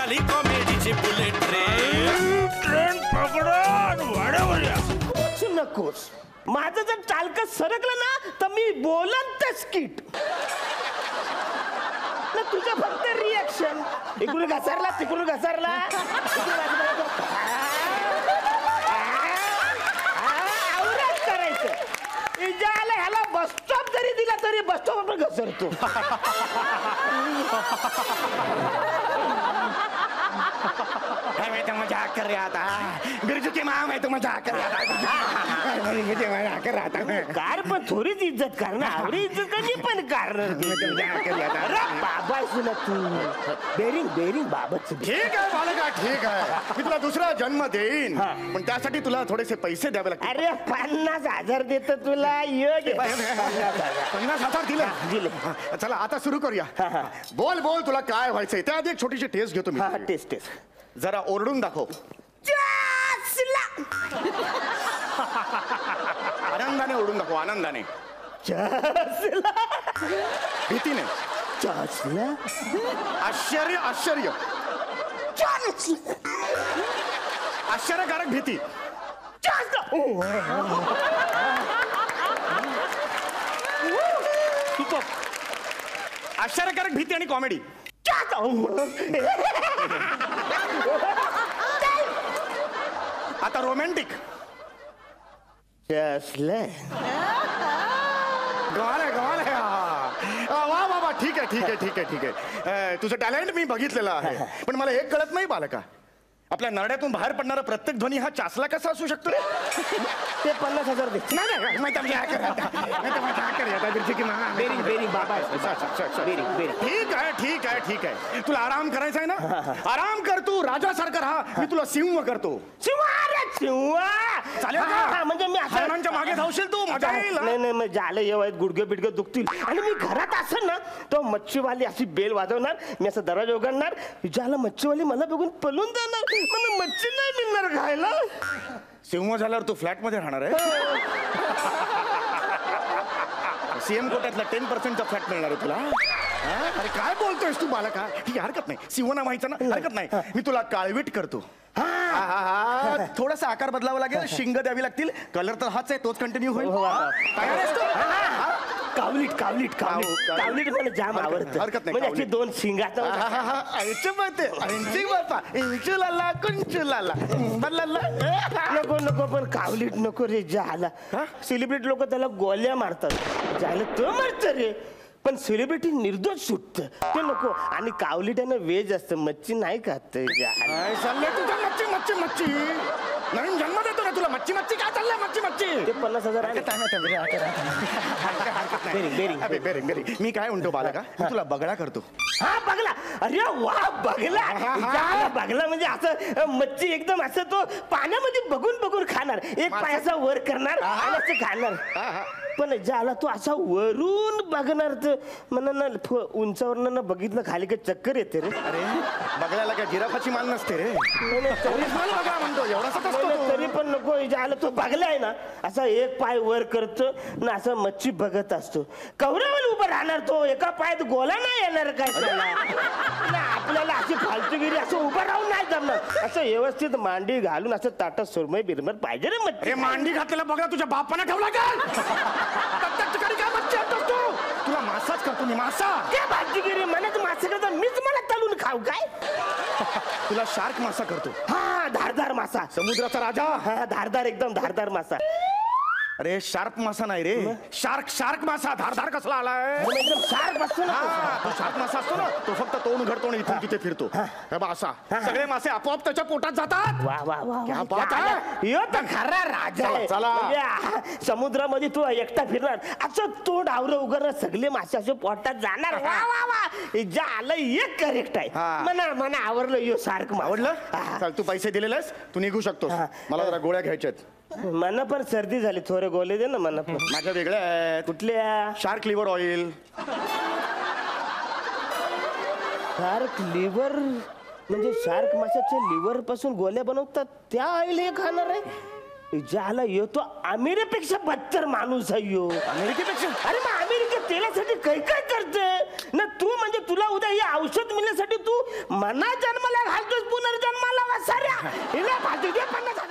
झाली कॉमेडीची bullet train पकडून वाढवून या. नकोस, माझं जर चालक सरकलं ना तर मी बोलन तर स्किट. तुझं फक्त रिॲक्शन. इकडून घसरला तिकडून घसरला. आवराच करायचं. ह्याला बस स्टॉप जरी दिला तरी बस स्टॉप पण घसरतो. मजाक कर रहा था बिरजू की माँ मैं तो मजाक कर रहा था. कार पण थोडीच इज्जत कर ना. आवडी इज्जत कधी पण करणार. बाबा सुना तू बेरिंग बेरिंग बाबत. ठीक आहे बालका ठीक आहे. मी तुला दुसरा जन्म देईन पण त्यासाठी तुला थोडेसे पैसे द्यावे लागतील. अरे 50,000 देतो तुला. 50,000 दिले. चला आता सुरू करूया. बोल बोल तुला काय व्हायचंय त्याआधी एक छोटीशी टेस्ट घेतो मी. टेस्ट टेस्ट जरा ओरडून दाखव. आनंदाने ओरडून दाखव. आनंदाने भीतीने. आश्चर्य आश्चर्य आश्चर्यकारक भीती. आश्चर्यकारक भीती आणि कॉमेडी. आता रोमॅन्टिक. गवाले वा वा वा. ठीक आहे ठीक आहे ठीक आहे ठीक आहे. तुझं टॅलेंट मी बघितलेलं आहे पण मला एक कळत नाही बालका. आपल्या नरड्यातून बाहेर पडणारा प्रत्येक ध्वनी हा चासला कसा असू शकतो रे. ते 50,000 दे. ठीक आहे ठीक आहे ठीक आहे. तुला आराम करायचा आहे ना. आराम कर तू राजासारखा राहा. मी तुला सिंह करतो. चालेल म्हणजे मी हरणांच्या मागे धावशील तू. मजा येईल. नाही नाही मग झालं येवायत गुडघे बिडघे दुखतील. आणि मी घरात असेल ना तो मच्छीवाली अशी बेल वाजवणार. मी असं दरवाजा उघडणार. ज्याला मच्छीवाली मला बघून पळून जाणार. मला मच्छी नाही मिळणार खायला. सिंह झाल्यावर तू फ्लॅट मध्ये राहणार आहे. सीएम कोट्यातला 10% फ्लॅट मिळणार आहे तुला. अरे काय बोलतोयस तू बालका. ठीक आहे हरकत नाही. सिंह ना व्हायचं ना हरकत नाही. मी तुला काळवीट करतो. थोडासा आकार बदलावा लागेल. शिंग द्यावी लागतील. कलर तर हाच आहे तोच कंटिन्यू होईल. तयार आहेस तू. कावलीट कावलीट कावलीट मला जाम आवडतं. हरकत नाही. म्हणजे 2 शिंगात. नको नको पण कावलीट नको रे. झाला सेलिब्रिटी लोक त्याला गोल्या मारतात. झालं तो मारत रे पण सेलिब्रिटी निर्दोष सुटत ते नको. आणि कावलीट्यानं वेज असतं. मच्छी नाही खात. मच्छी मच्छी मच्छी नवीन जन्म देतो ना तुला. मच्छी मच्छी काय चाललंय. मच्छी मच्छी ते 50,000 मी काय म्हणतो बालका तुला बगडा करतो. हा बगला. अरे वा बगला. बगला म्हणजे असं मच्छी एकदम असं तो पाण्यामध्ये बघून बघून खाणार. एक पायाचा वर करणार आणि असं खाणार. पण ज्याला तो असा वरून बघणार तर म्हणा उंचावर बघितलं खाली काही चक्कर येते रे. अरे बगल्याला काय जिराफाची मान नसते रे. म्हणतो एवढाच तरी पण नको. ज्याला तो बगला आहे ना असा एक पाय वर करतो ना असं मच्छी बघत असतो. कवऱ्यावर उभं राहणार तो. एका पायात गोला नाही येणार काय आपल्याला अशी फालतूगिरी असं उभं राहून नाही जमणार. असं व्यवस्थित मांडी घालून असं ताटात सुरमई बिरमर पाहिजे रे. मच्छी मांडी घातलेला बघा तुझ्या बापाने ठेवला का. तुला मासाच करतो मी. मासा काय भाजीगिरी म्हणत मासा करता मीच मला तळून खाऊ काय. तुला शार्क मासा करतो. हा धारदार मासा. समुद्राचा राजा. हा धारदार एकदम धारदार मासा. अरे शार्प मासा नाही रे. शार्क मासा. धारधार कसला आलाय. एकदम शार्क असतो ना. तो शार्क मासा असतो ना तो फक्त तोंड घडतो आणि इथून तिथे फिरतो. असा सगळे मासे आपोआप त्याच्या पोटात जातात. वा वा वा खरा राजा. चला समुद्रामध्ये तू एकटा फिरणार असं तोंड आवरं उघडणार. सगळे मासे असे पोटात जाणार. वा वा वा झालं एक करेक्ट आहे. म्हणा म्हणा आवडलं. यो सारख आवडलं. चल तू पैसे दिलेलेस तू निघू शकतो. मला जरा गोळ्या घ्यायच्यात. मला पण सर्दी झाली. थोडे गोळे दे ना मला पण. माझ्या वेगळ्या आहेत. कुठल्या. Shark liver oil. Shark liver म्हणजे शार्क माशाच्या लिव्हर पासून गोळ्या बनवतात. त्या ऑइल हे खाणार आहे. ज्याला येतो अमेरिकेपेक्षा बदतर माणूस आहे यो. अमेरिकेपेक्षा. अरे मग अमेरिका तेलासाठी काय काय करते ना तू. म्हणजे तुला उद्या हे औषध मिळण्यासाठी तू मना जन्माला घाल हिला फालतू दे 50